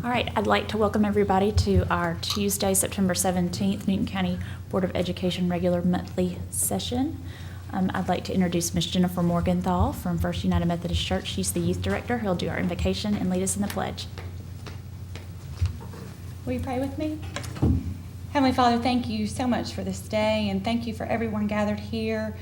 All right, I'd like to welcome everybody to our Tuesday, September 17th, Newton County Board of Education regular monthly session. I'd like to introduce Ms. Jennifer Morgenthau from First United Methodist Church. She's the youth director. Who'll do our invocation and lead us in the pledge. Will you pray with me? Heavenly Father, thank you so much for this day, and thank you for everyone gathered here.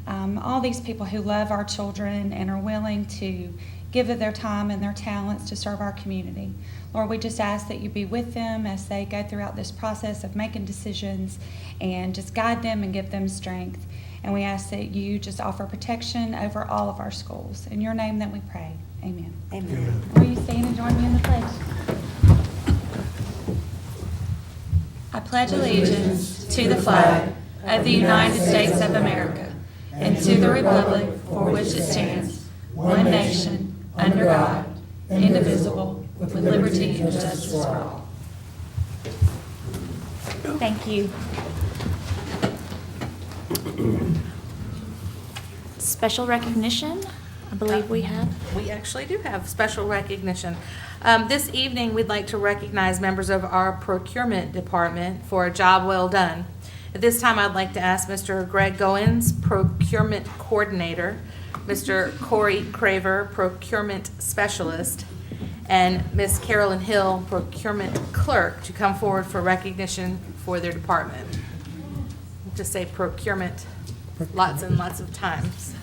All these people who love our children and are willing to give of their time and their talents to serve our community. Lord, we just ask that you be with them as they go throughout this process of making decisions, and just guide them and give them strength. And we ask that you just offer protection over all of our schools. In your name that we pray. Amen. Amen. Will you stand and join me in the pledge? I pledge allegiance to the flag of the United States of America and to the republic for which it stands, one nation, under God, indivisible, with liberty and justice for all. Thank you. Special recognition, I believe we have. We actually do have special recognition. This evening, we'd like to recognize members of our procurement department for a job well done. At this time, I'd like to ask Mr. Greg Goins, procurement coordinator, Mr. Corey Craver, procurement specialist, and Ms. Carolyn Hill, procurement clerk, to come forward for recognition for their department. Just say procurement lots and lots of times.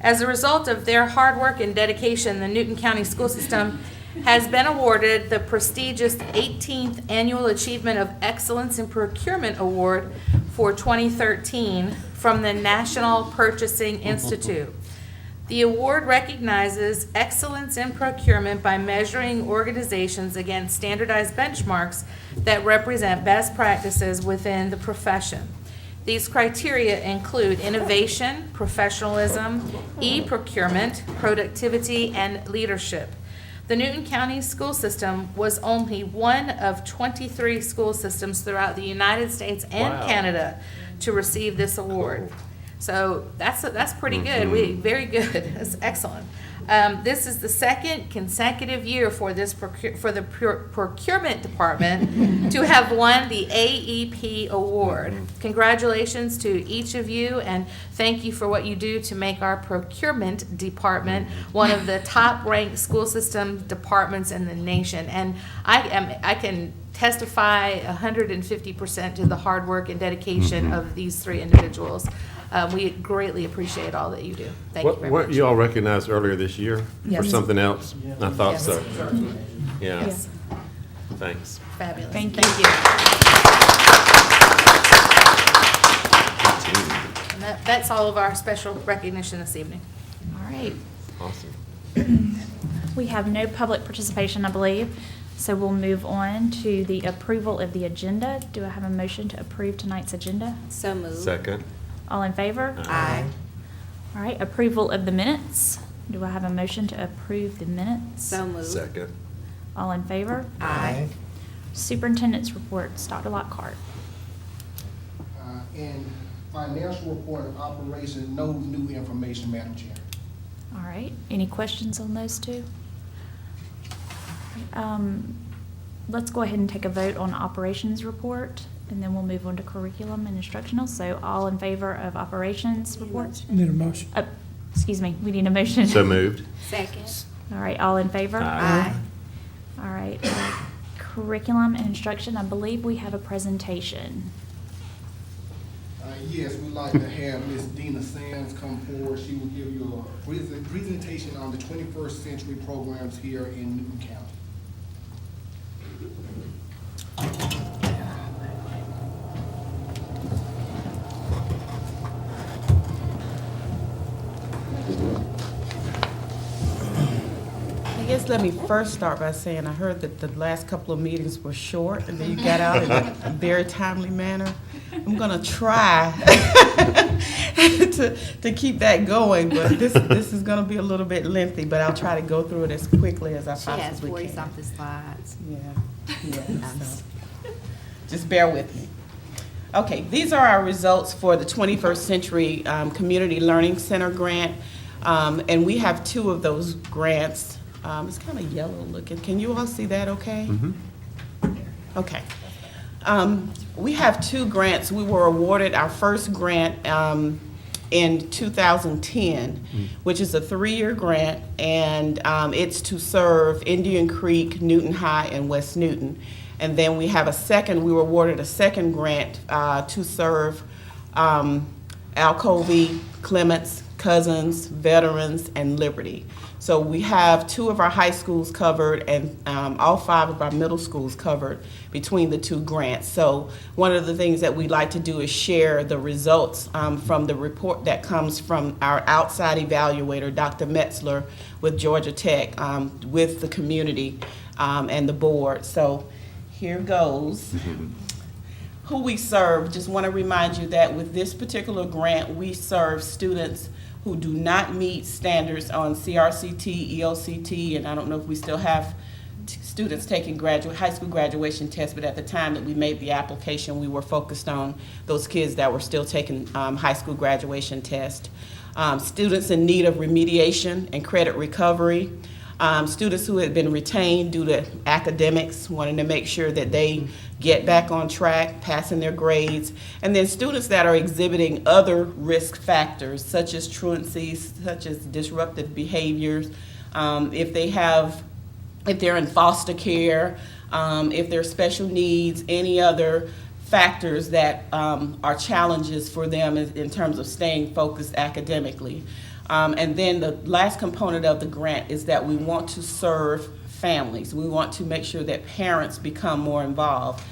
As a result of their hard work and dedication, the Newton County School System has been awarded the prestigious 18th Annual Achievement of Excellence in Procurement Award for 2013 from the National Purchasing Institute. The award recognizes excellence in procurement by measuring organizations against standardized benchmarks that represent best practices within the profession. These criteria include innovation, professionalism, e-procurement, productivity, and leadership. The Newton County School System was only one of 23 school systems throughout the United States and Canada to receive this award. So that's pretty good. Very good. That's excellent. This is the second consecutive year for this procurement department to have won the AEP award. Congratulations to each of you, and thank you for what you do to make our procurement department one of the top-ranked school system departments in the nation. And I can testify 150% to the hard work and dedication of these three individuals. We greatly appreciate all that you do. Thank you very much. What you all recognized earlier this year for Yes. something else? I thought Yes. so. Yeah. Yes. Thanks. Fabulous. Thank you. And that's all of our special recognition this evening. All right. Awesome. We have no public participation, I believe, so we'll move on to the approval of the agenda. Do I have a motion to approve tonight's agenda? So moved. Second. All in favor? Aye. All right, approval of the minutes. Do I have a motion to approve the minutes? So moved. Second. All in favor? Aye. Superintendent's reports, Dr. Lockhart. And financial report of operation, no new information, Madam Chair. All right, any questions on those two? Let's go ahead and take a vote on operations report, and then we'll move on to curriculum and instructional. So all in favor of operations report? Need a motion. Excuse me, we need a motion. So moved. Second. All right, all in favor? Aye. All right, curriculum and instruction, I believe we have a presentation. Yes, we'd like to have Ms. Dina Sands come forward. She will give you a presentation on the 21st century programs here in Newton County. I guess let me first start by saying I heard that the last couple of meetings were short and then you got out in a very timely manner. I'm gonna try to keep that going, but this is gonna be a little bit lengthy, but I'll try to go through it as quickly as I She has possibly can. 40-something slides. Yeah, so just bear with me. Okay, these are our results for the 21st Century Community Learning Center grant, and we have two of those grants It's kind of yellow looking. Can you all see that okay? Okay. We have 2 grants. We were awarded our first grant in 2010, which is a 3-year grant, and it's to serve Indian Creek, Newton High, and West Newton. And then we were awarded a second grant to serve Alcovey, Clements, Cousins, Veterans, and Liberty. So we have 2 of our high schools covered and all 5 of our middle schools covered between the 2 grants. So one of the things that we'd like to do is share the results from the report that comes from our outside evaluator, Dr. Metzler, with Georgia Tech, with the community and the board. So here goes. Who we serve, just want to remind you that with this particular grant, we serve students who do not meet standards on CRCT, EOCT, and I don't know if we still have students taking high school graduation tests, but at the time that we made the application, we were focused on those kids that were still taking high school graduation tests. Students in need of remediation and credit recovery. Students who had been retained due to academics, wanting to make sure that they get back on track, passing their grades, and then students that are exhibiting other risk factors such as truancies, such as disruptive behaviors, if they're in foster care, if they're special needs, any other factors that are challenges for them in terms of staying focused academically. And then the last component of the grant is that we want to serve families. We want to make sure that parents become more involved.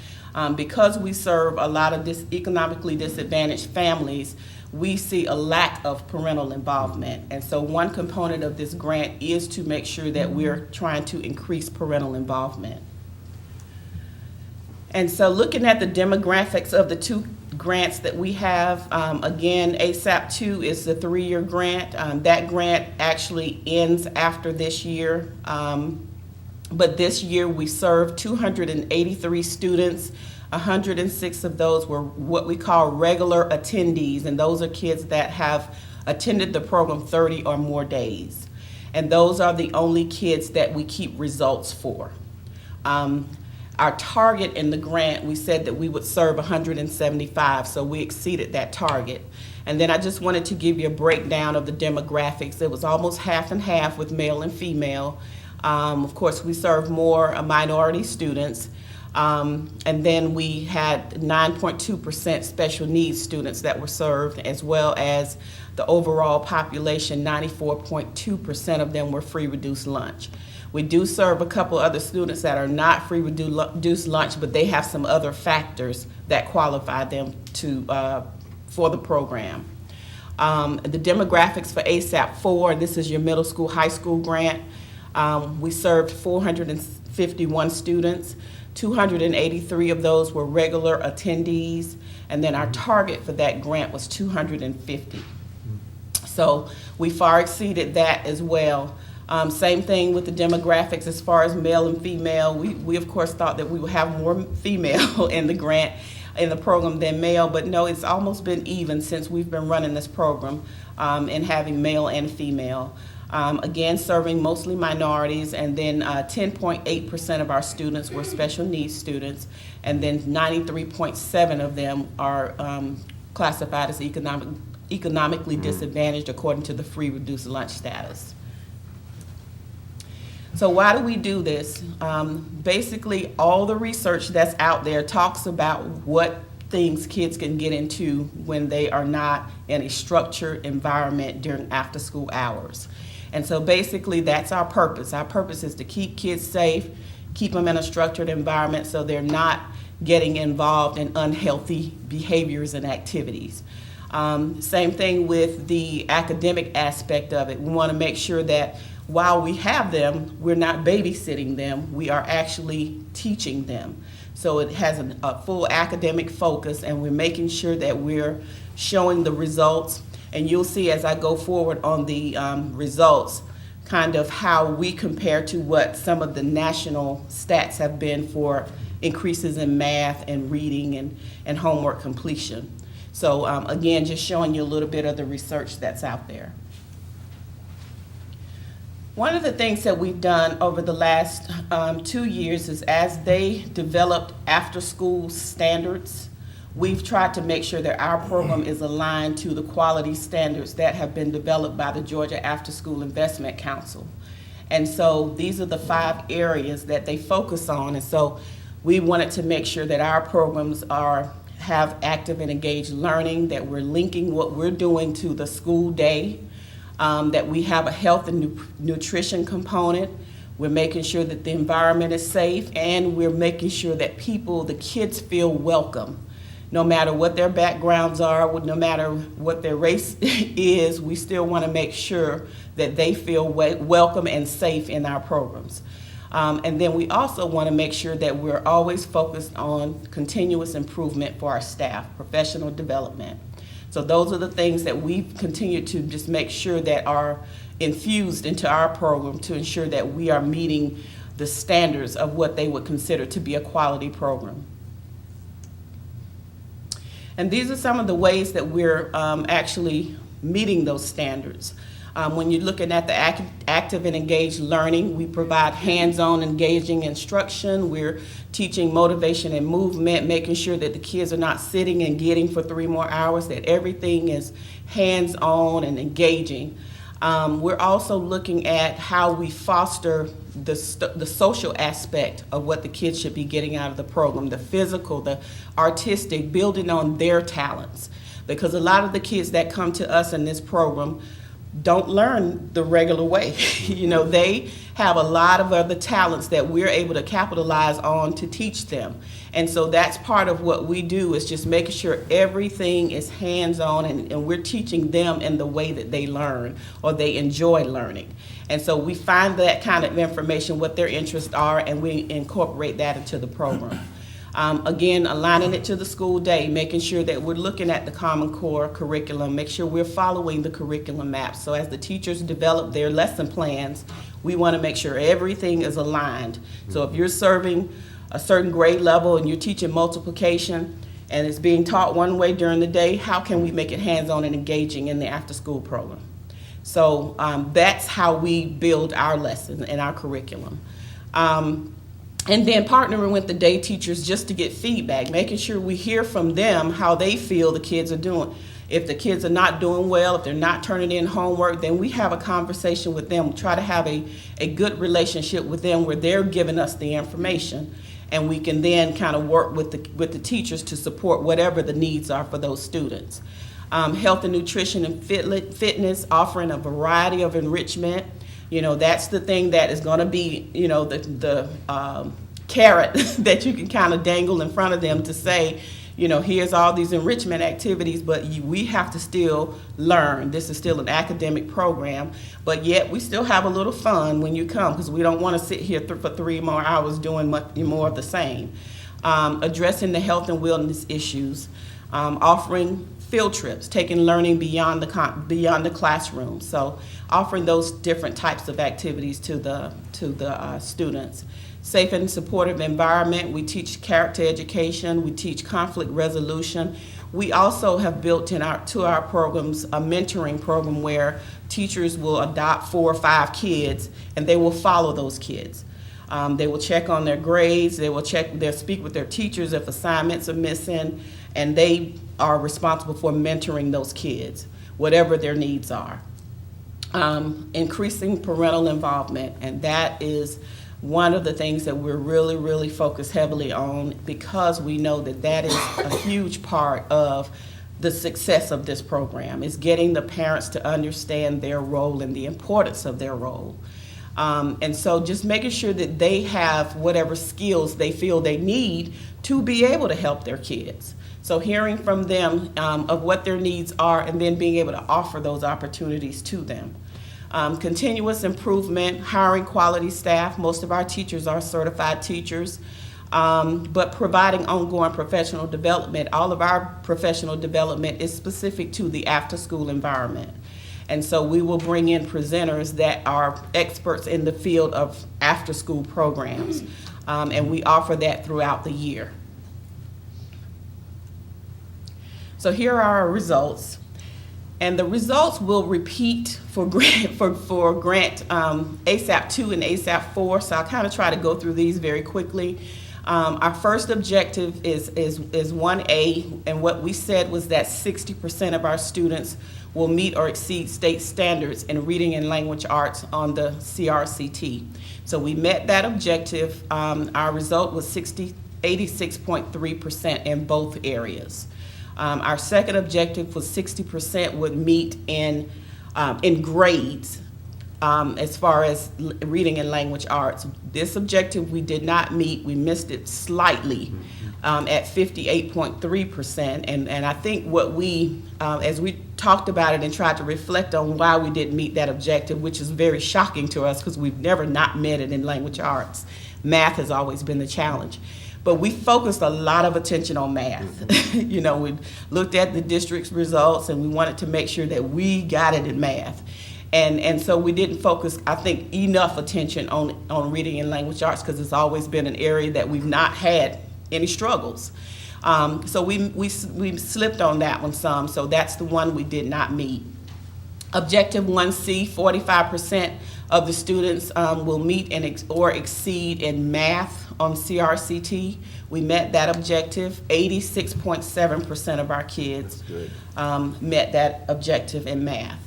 Because we serve a lot of economically disadvantaged families, we see a lack of parental involvement. And so one component of this grant is to make sure that we're trying to increase parental involvement. And so looking at the demographics of the 2 grants that we have, again, ASAP 2 is the 3-year grant. That grant actually ends after this year. But this year we served 283 students. 106 of those were what we call regular attendees, and those are kids that have attended the program 30 or more days. And those are the only kids that we keep results for. Our target in the grant, we said that we would serve 175, so we exceeded that target. And then I just wanted to give you a breakdown of the demographics. It was almost half and half with male and female. Of course, we serve more minority students. And then we had 9.2% special needs students that were served, as well as the overall population, 94.2% of them were free reduced lunch. We do serve a couple other students that are not free reduced lunch, but they have some other factors that qualify them for the program. The demographics for ASAP 4, this is your middle school, high school grant. We served 451 students. 283 of those were regular attendees, and then our target for that grant was 250. So we far exceeded that as well. Same thing with the demographics as far as male and female. We of course thought that we would have more female in the program than male, but no, it's almost been even since we've been running this program and having male and female. Again, serving mostly minorities, and then 10.8% of our students were special needs students, and then 93.7% of them are classified as economically disadvantaged according to the free reduced lunch status. So why do we do this? Basically, all the research that's out there talks about what things kids can get into when they are not in a structured environment during after-school hours. And so basically, that's our purpose. Our purpose is to keep kids safe, keep them in a structured environment so they're not getting involved in unhealthy behaviors and activities. Same thing with the academic aspect of it. We want to make sure that while we have them, we're not babysitting them, we are actually teaching them. So it has a full academic focus, and we're making sure that we're showing the results. And you'll see as I go forward on the results, kind of how we compare to what some of the national stats have been for increases in math and reading and homework completion. So again, just showing you a little bit of the research that's out there. One of the things that we've done over the last 2 years is as they developed after-school standards, we've tried to make sure that our program is aligned to the quality standards that have been developed by the Georgia After School Investment Council. And so these are the 5 areas that they focus on. And so we wanted to make sure that our programs have active and engaged learning, that we're linking what we're doing to the school day, that we have a health and nutrition component. We're making sure that the environment is safe, and we're making sure that the kids feel welcome. No matter what their backgrounds are, no matter what their race is, we still want to make sure that they feel welcome and safe in our programs. And then we also want to make sure that we're always focused on continuous improvement for our staff, professional development. So those are the things that we've continued to just make sure that are infused into our program to ensure that we are meeting the standards of what they would consider to be a quality program. And these are some of the ways that we're actually meeting those standards. When you're looking at the active and engaged learning, we provide hands-on engaging instruction. We're teaching motivation and movement, making sure that the kids are not sitting and getting for 3 more hours, that everything is hands-on and engaging. We're also looking at how we foster the social aspect of what the kids should be getting out of the program, the physical, the artistic, building on their talents. Because a lot of the kids that come to us in this program don't learn the regular way. They have a lot of other talents that we're able to capitalize on to teach them. And so that's part of what we do, is just making sure everything is hands-on and we're teaching them in the way that they learn or they enjoy learning. And so we find that kind of information, what their interests are, and we incorporate that into the program. Again, aligning it to the school day, making sure that we're looking at the Common Core curriculum, make sure we're following the curriculum maps. So as the teachers develop their lesson plans, we want to make sure everything is aligned. So if you're serving a certain grade level and you're teaching multiplication and it's being taught one way during the day, how can we make it hands-on and engaging in the after-school program? So that's how we build our lessons and our curriculum. And then partnering with the day teachers just to get feedback, making sure we hear from them how they feel the kids are doing. If the kids are not doing well, if they're not turning in homework, then we have a conversation with them, try to have a good relationship with them where they're giving us the information, and we can then kind of work with the teachers to support whatever the needs are for those students. Health and nutrition and fitness, offering a variety of enrichment. That's the thing that is going to be, the carrot that you can kind of dangle in front of them to say, here's all these enrichment activities, but we have to still learn. This is still an academic program, but yet we still have a little fun when you come, because we don't want to sit here for 3 more hours doing much more of the same. Addressing the health and wellness issues, offering field trips, taking learning beyond the classroom. So offering those different types of activities to the students. Safe and supportive environment. We teach character education. We teach conflict resolution. We also have built to our programs a mentoring program where teachers will adopt 4 or 5 kids and they will follow those kids. They will check on their grades. They'll speak with their teachers if assignments are missing, and they are responsible for mentoring those kids, whatever their needs are. Increasing parental involvement, and that is one of the things that we're really, really focused heavily on, because we know that is a huge part of the success of this program, is getting the parents to understand their role and the importance of their role. And so just making sure that they have whatever skills they feel they need to be able to help their kids. So hearing from them of what their needs are, and then being able to offer those opportunities to them. Continuous improvement, hiring quality staff. Most of our teachers are certified teachers, but providing ongoing professional development. All of our professional development is specific to the after-school environment. And so we will bring in presenters that are experts in the field of after-school programs, and we offer that throughout the year. So here are our results. And the results will repeat for grant ASAP 2 and ASAP 4. So I'll kind of try to go through these very quickly. Our first objective is 1A, and what we said was that 60% of our students will meet or exceed state standards in reading and language arts on the CRCT. So we met that objective. Our result was 86.3% in both areas. Our second objective was 60% would meet in grades as far as reading and language arts. This objective we did not meet. We missed it slightly at 58.3%. And I think what we, as we talked about it and tried to reflect on why we didn't meet that objective, which is very shocking to us because we've never not met it in language arts. Math has always been the challenge. But we focused a lot of attention on math. You know, we looked at the district's results and we wanted to make sure that we got it in math. And so we didn't focus, I think, enough attention on reading and language arts because it's always been an area that we've not had any struggles. So we slipped on that one some, so that's the one we did not meet. Objective 1C, 45% of the students will meet or exceed in math on CRCT. We met that objective. 86.7% of our kids met that objective in math.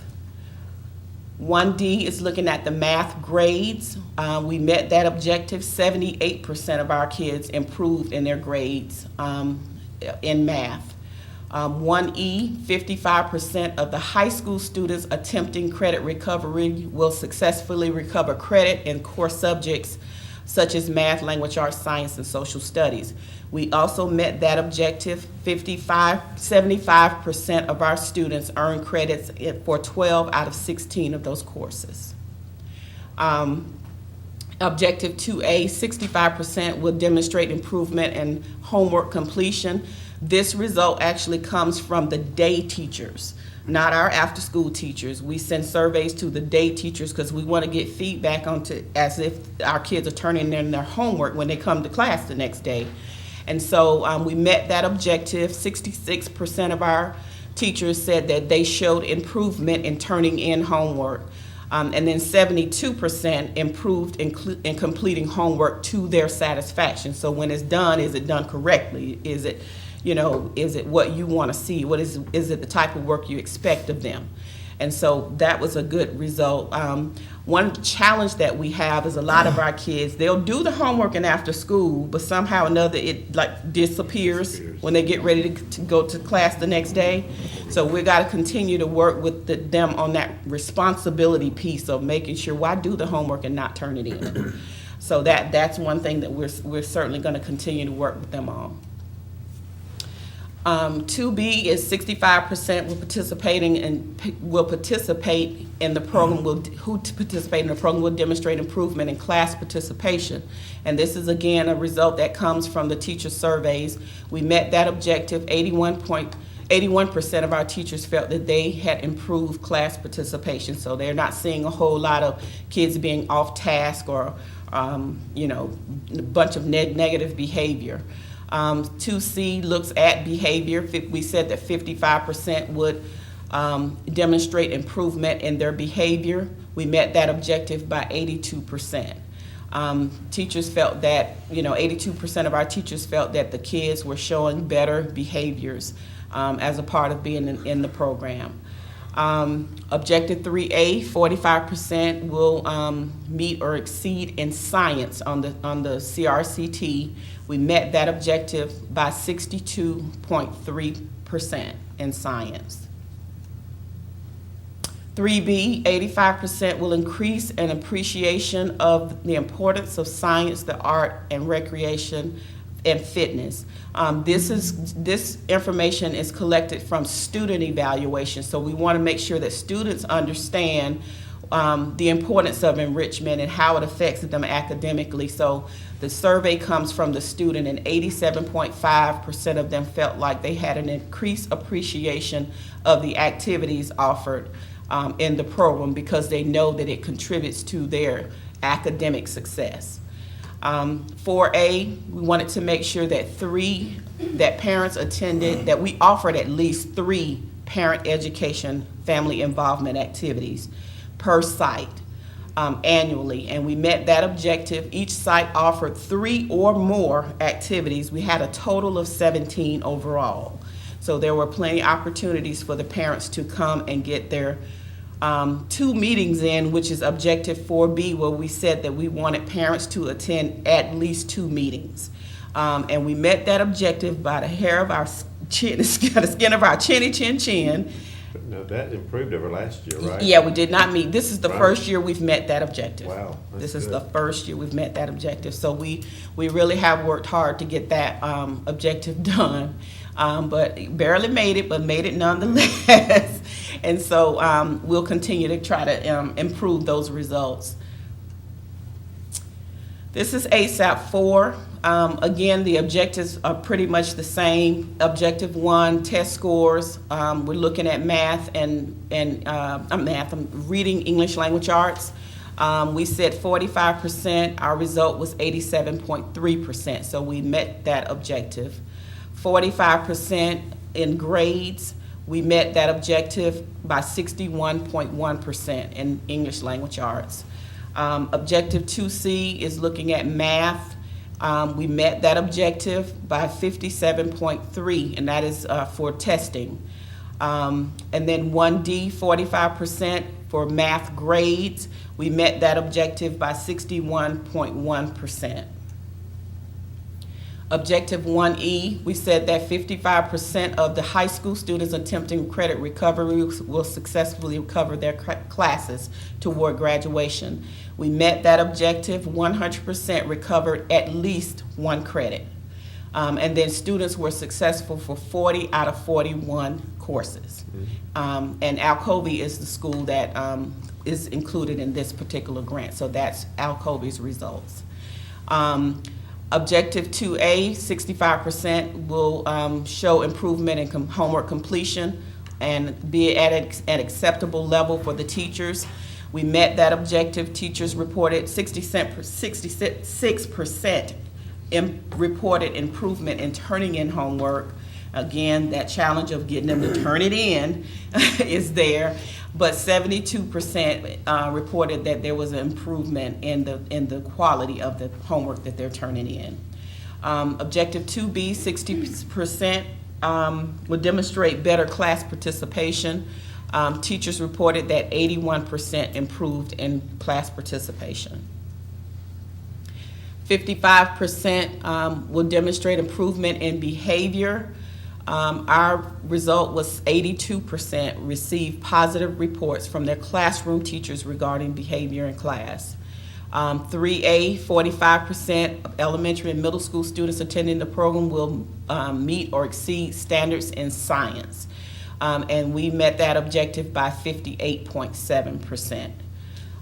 1D is looking at the math grades. We met that objective. 78% of our kids improved in their grades in math. 1E, 55% of the high school students attempting credit recovery will successfully recover credit in core subjects such as math, language arts, science, and social studies. We also met that objective. 75% of our students earn credits for 12 out of 16 of those courses. Objective 2A, 65% will demonstrate improvement in homework completion. This result actually comes from the day teachers, not our after-school teachers. We send surveys to the day teachers because we want to get feedback onto as if our kids are turning in their homework when they come to class the next day. And so we met that objective. 66% of our teachers said that they showed improvement in turning in homework. And then 72% improved in completing homework to their satisfaction. So when it's done, is it done correctly? Is it what you want to see? Is it the type of work you expect of them? And so that was a good result. One challenge that we have is a lot of our kids, they'll do the homework and after school, but somehow or another it like disappears when they get ready to go to class the next day. So we got to continue to work with them on that responsibility piece of making sure, why do the homework and not turn it in? So that's one thing that we're certainly going to continue to work with them on. 2B is 65% will participate in the program. Who participate in the program will demonstrate improvement in class participation, and this is again a result that comes from the teacher surveys. We met that objective. 81% of our teachers felt that they had improved class participation, so they're not seeing a whole lot of kids being off task or a bunch of negative behavior. 2C looks at behavior. We said that 55% would demonstrate improvement in their behavior. We met that objective by 82%. Teachers felt that, 82% of our teachers felt that the kids were showing better behaviors as a part of being in the program. Objective 3A, 45% will meet or exceed in science on the CRCT. We met that objective by 62.3% in science. 3B, 85% will increase an appreciation of the importance of science, the art, and recreation and fitness. This information is collected from student evaluation, so we want to make sure that students understand the importance of enrichment and how it affects them academically. So the survey comes from the student, and 87.5% of them felt like they had an increased appreciation of the activities offered in the program because they know that it contributes to their academic success. 4A, we wanted to make sure that parents attended, that we offered at least 3 parent education, family involvement activities per site annually, and we met that objective. Each site offered 3 or more activities. We had a total of 17 overall. So there were plenty of opportunities for the parents to come and get their 2 meetings in, which is objective 4B, where we said that we wanted parents to attend at least 2 meetings. And we met that objective by the hair of our chin, the skin of our chinny chin chin. No, that improved over last year, right? Yeah, we did not meet. This is the Right. first year we've met that objective. Wow, that's This is good. the first year we've met that objective. So we really have worked hard to get that objective done. But barely made it, but made it nonetheless. And so we'll continue to try to improve those results. This is ASAP 4. Again, the objectives are pretty much the same. Objective 1, test scores. We're looking at math and reading, English language arts. We said 45%. Our result was 87.3%. So we met that objective. 45% in grades. We met that objective by 61.1% in English language arts. Objective 2C is looking at math. We met that objective by 57.3%, and that is for testing. And then 1D, 45% for math grades. We met that objective by 61.1%. Objective 1E, we said that 55% of the high school students attempting credit recovery will successfully recover their classes toward graduation. We met that objective. 100% recovered at least 1 credit. And then students were successful for 40 out of 41 courses. And Alcovy is the school that is included in this particular grant. So that's Alcovy's results. Objective 2A, 65% will show improvement in homework completion and be at an acceptable level for the teachers. We met that objective. Teachers reported 66% reported improvement in turning in homework. Again, that challenge of getting them to turn it in is there, but 72% reported that there was an improvement in the quality of the homework that they're turning in. Objective 2B, 60% would demonstrate better class participation. Teachers reported that 81% improved in class participation. 55% will demonstrate improvement in behavior. Our result was 82% received positive reports from their classroom teachers regarding behavior in class. 3A, 45% of elementary and middle school students attending the program will meet or exceed standards in science. And we met that objective by 58.7%.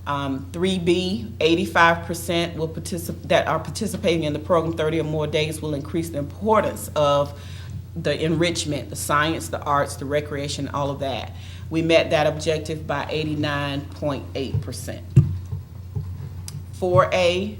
3B, 85% that are participating in the program 30 or more days will increase the importance of the enrichment, the science, the arts, the recreation, all of that. We met that objective by 89.8%. 4A,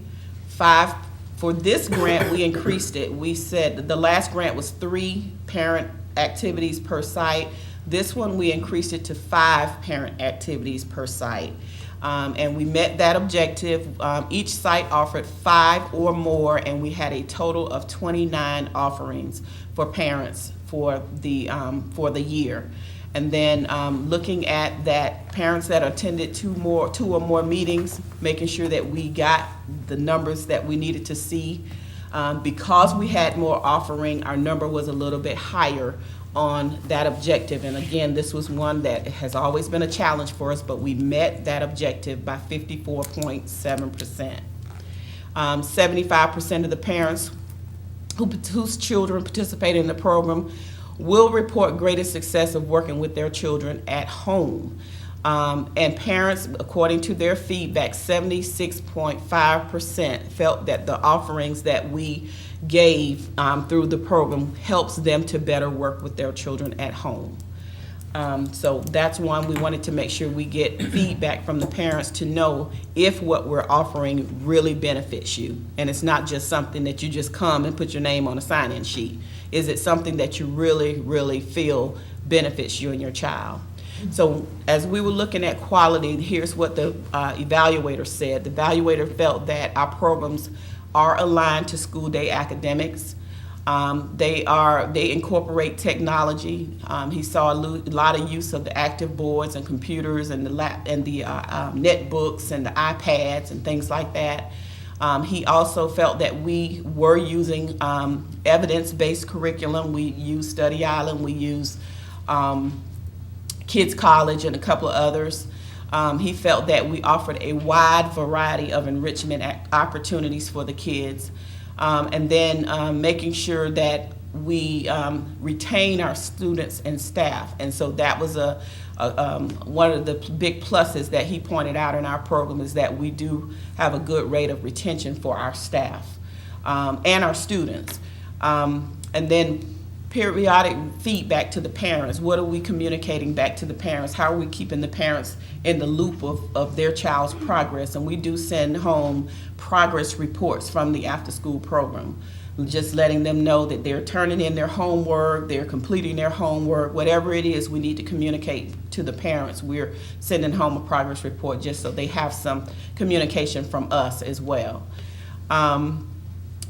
for this grant, we increased it. We said the last grant was 3 parent activities per site. This one, we increased it to 5 parent activities per site. And we met that objective. Each site offered 5 or more, and we had a total of 29 offerings for parents for the year. And then looking at that, parents that attended 2 or more meetings, making sure that we got the numbers that we needed to see. Because we had more offering, our number was a little bit higher on that objective. And again, this was one that has always been a challenge for us, but we met that objective by 54.7%. 75% of the parents whose children participate in the program will report greater success of working with their children at home. And parents, according to their feedback, 76.5% felt that the offerings that we gave through the program helps them to better work with their children at home. So that's one we wanted to make sure we get feedback from the parents to know if what we're offering really benefits you. And it's not just something that you just come and put your name on a sign-in sheet. Is it something that you really, really feel benefits you and your child. So as we were looking at quality, here's what the evaluator said. The evaluator felt that our programs are aligned to school day academics. They incorporate technology. He saw a lot of use of the active boards and computers and the netbooks and the iPads and things like that. He also felt that we were using evidence-based curriculum. We use Study Island, we use Kids College and a couple of others. He felt that we offered a wide variety of enrichment opportunities for the kids. And then making sure that we retain our students and staff. And so that was one of the big pluses that he pointed out in our program, is that we do have a good rate of retention for our staff and our students. And then periodic feedback to the parents. What are we communicating back to the parents? How are we keeping the parents in the loop of their child's progress? And we do send home progress reports from the after-school program, just letting them know that they're turning in their homework, they're completing their homework, whatever it is we need to communicate to the parents. We're sending home a progress report just so they have some communication from us as well.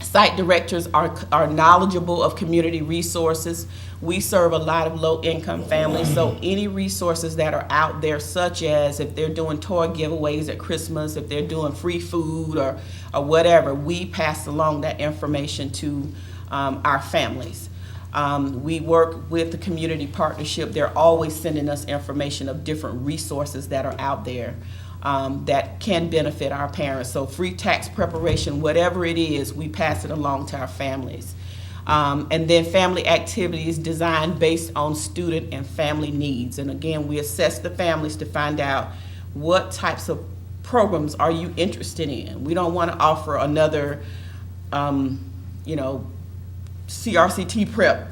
Site directors are knowledgeable of community resources. We serve a lot of low-income families, so any resources that are out there, such as if they're doing toy giveaways at Christmas, if they're doing free food or whatever, we pass along that information to our families. We work with the community partnership. They're always sending us information of different resources that are out there that can benefit our parents. So free tax preparation, whatever it is, we pass it along to our families. And then family activities designed based on student and family needs. And again, we assess the families to find out what types of programs are you interested in. We don't want to offer another, CRCT prep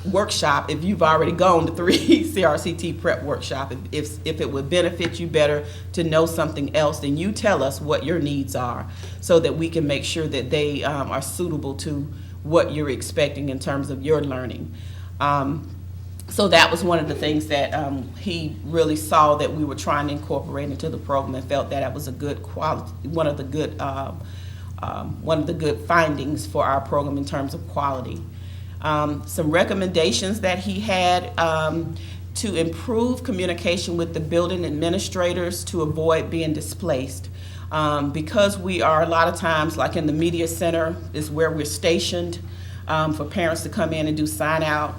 workshop if you've already gone to 3 CRCT prep workshop. If it would benefit you better to know something else, then you tell us what your needs are so that we can make sure that they are suitable to what you're expecting in terms of your learning. So that was one of the things that he really saw that we were trying to incorporate into the program, and felt that was a good quality, one of the good findings for our program in terms of quality. Some recommendations that he had to improve communication with the building administrators to avoid being displaced. Because we are a lot of times, like in the media center is where we're stationed for parents to come in and do sign out.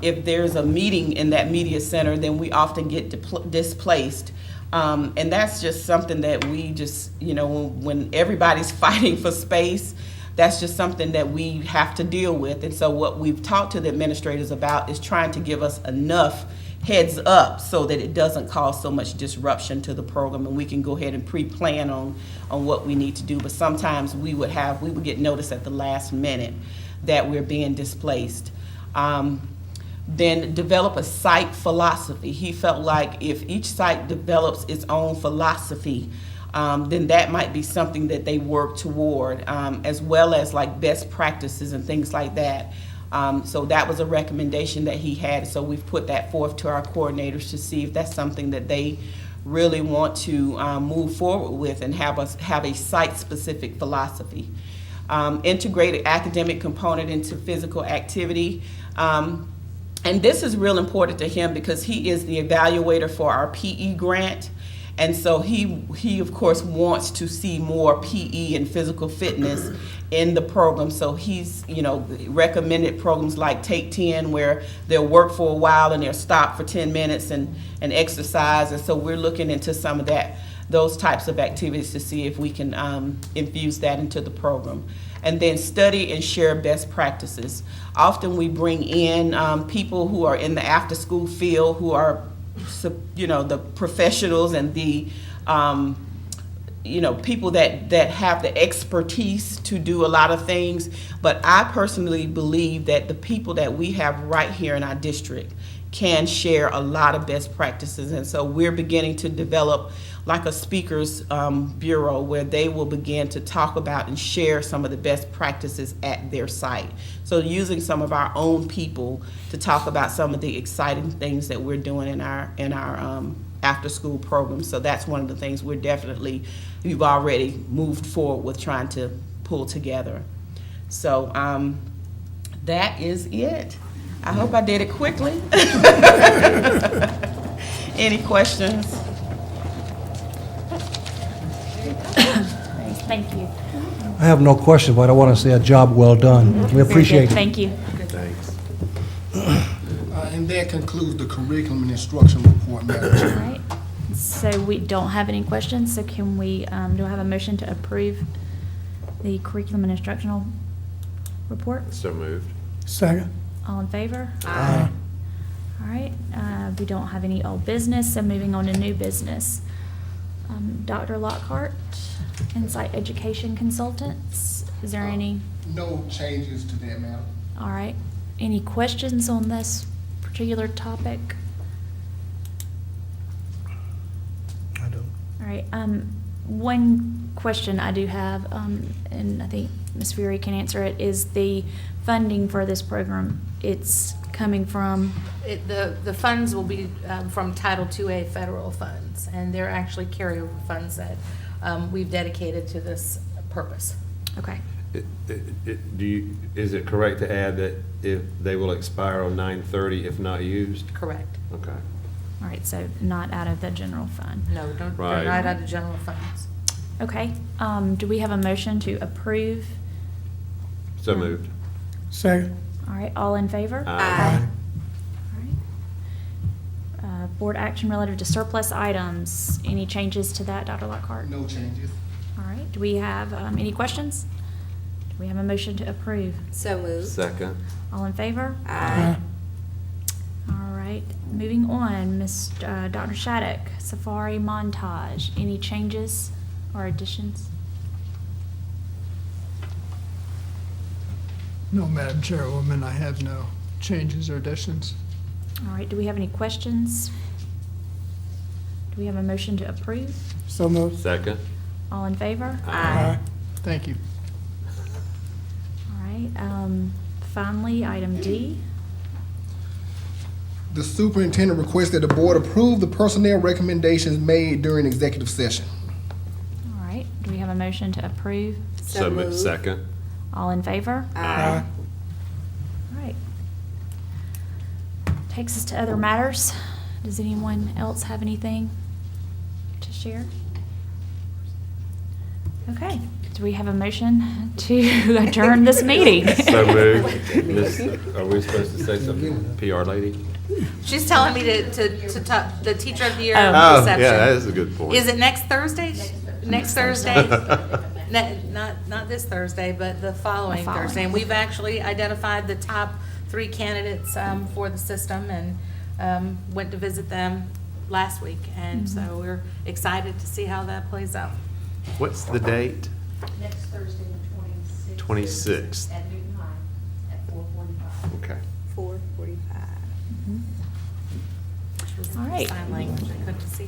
If there's a meeting in that media center, then we often get displaced. And that's just something that we just, when everybody's fighting for space, that's just something that we have to deal with. And so what we've talked to the administrators about is trying to give us enough heads up so that it doesn't cause so much disruption to the program, and we can go ahead and pre-plan on what we need to do. But sometimes we would get notice at the last minute that we're being displaced. Then develop a site philosophy. He felt like if each site develops its own philosophy, then that might be something that they work toward, as well as like best practices and things like that. So that was a recommendation that he had. So we've put that forth to our coordinators to see if that's something that they really want to move forward with and have a site-specific philosophy. Integrated academic component into physical activity. And this is real important to him because he is the evaluator for our PE grant. And so he of course wants to see more PE and physical fitness in the program. So he's recommended programs like Take 10, where they'll work for a while and they'll stop for 10 minutes and exercise. And so we're looking into some of those types of activities to see if we can infuse that into the program. And then study and share best practices. Often we bring in people who are in the after-school field, who are the professionals and the people that have the expertise to do a lot of things. But I personally believe that the people that we have right here in our district can share a lot of best practices. And so we're beginning to develop like a speakers bureau where they will begin to talk about and share some of the best practices at their site. So using some of our own people to talk about some of the exciting things that we're doing in our after-school program. So that's one of the things we've already moved forward with trying to pull together. So that is it. I hope I did it quickly. Any questions? Thank you. I have no question, but I want to say a job well done. We Very good. appreciate it. Thank you. Thanks. And that concludes the curriculum and instruction report, Madam All Chair. right. So we don't have any questions, so can we, do I have a motion to approve the curriculum and instructional report? So moved. Second. All in favor? Aye. All right, we don't have any old business, so moving on to new business. Dr. Lockhart, Insight Education Consultants, is there any, No changes to that, ma'am. all right, any questions on this particular topic? I don't. All right, one question I do have, and I think Ms. Fury can answer it, is the funding for this program. It's coming from, The funds will be from Title IIA federal funds, and they're actually carryover funds that we've dedicated to this purpose. okay, Is it correct to add that if they will expire on 9/30 if not used? Correct. Okay. all right, so not out of the general fund. No, they're Right. not out of general funds. Okay, do we have a motion to approve? So moved. Second. All right, all in favor? Aye. All right. Board action relative to surplus items. Any changes to that, Dr. Lockhart? No changes. All right, do we have any questions? Do we have a motion to approve? So moved. Second. All in favor? Aye. All right, moving on, Dr. Shattuck, Safari Montage. Any changes or additions? No, Madam Chairwoman, I have no changes or additions. All right, do we have any questions? Do we have a motion to approve? So moved. Second. All in favor? Aye. Thank you. All right, finally, item D. The superintendent requests that the board approve the personnel recommendations made during executive session. All right, do we have a motion to approve? So moved. Second. All in favor? Aye. All right. Takes us to other matters. Does anyone else have anything to share? Okay, do we have a motion to adjourn this meeting? So moved. Are we supposed to say something? PR lady? She's telling me to talk, the teacher of the year Oh. reception. Yeah, that is a good point. Is it next Thursday? Next Thursday? Not this Thursday, but the following The following. Thursday. And we've actually identified the top 3 candidates for the system and went to visit them last week. And so we're excited to see how that plays out. What's the date? Next Thursday, the 26th. 26th. At Newton High, at 4:45. Okay. 4:45. All right. Sign language, I couldn't see.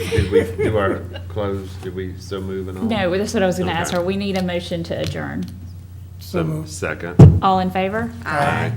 Did we do our close? Did we so move and all? No, that's what I was gonna ask Okay. her. We need a motion to adjourn. So second. All in favor? Aye.